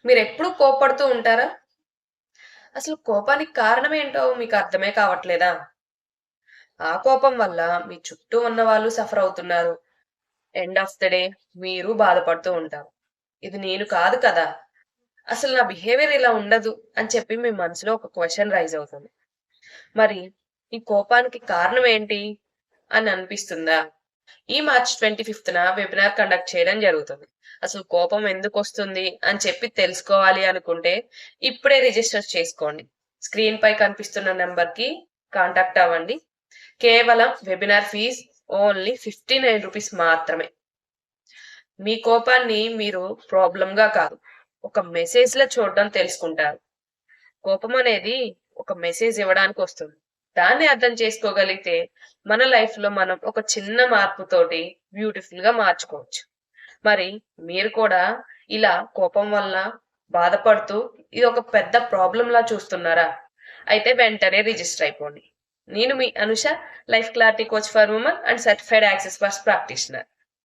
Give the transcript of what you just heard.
మీరెప్పుడు కోప్పడుతూ ఉంటారా? అసలు కోపానికి కారణమేంటో మీకు అర్థమే కావట్లేదా? ఆ కోపం వల్ల మీ చుట్టూ ఉన్నవాళ్ళు సఫర్ అవుతున్నారు. ఎండ్ ఆఫ్ ద డే మీరు బాధపడుతూ ఉంటారు. ఇది నేను కాదు కదా! అసలు నా బిహేవియర్ ఇలా ఉండదు అని చెప్పి మీ మనసులో ఒక క్వెషన్ రైజ్ అవుతుంది. మరి ఈ కోపానికి కారణం ఏంటి అని అనిపిస్తుందా? ఈ మార్చ్ 25న వెబినార్ కండక్ట్ చేయడం జరుగుతుంది. అసలు కోపం ఎందుకొస్తుంది అని చెప్పి తెలుసుకోవాలి అనుకుంటే ఇప్పుడే రిజిస్టర్ చేసుకోండి. స్క్రీన్ పై కనిపిస్తున్న నంబర్‌కి కాంటాక్ట్ అవ్వండి. కేవలం వెబినార్ ఫీజ్ ఓన్లీ ₹59 మాత్రమే. మీ కోపాన్ని మీరు ప్రాబ్లమ్‌గా కాదు, ఒక మెసేజ్‌లా చూడడం తెలుసుకుంటారు. కోపం అనేది ఒక మెసేజ్ ఇవ్వడానికి వస్తుంది. దాన్ని అర్థం చేసుకోగలిగితే మన లైఫ్‌లో మనం ఒక చిన్న మార్పుతోటి బ్యూటిఫుల్‌గా మార్చుకోవచ్చు. మరి మీరు కూడా ఇలా కోపం వల్ల బాధపడుతూ ఇది ఒక పెద్ద ప్రాబ్లమ్‌లా చూస్తున్నారా? అయితే వెంటనే రిజిస్టర్ అయిపోండి. నేను మీ Anusha, life clarity coach for women and certified access bars practitioner.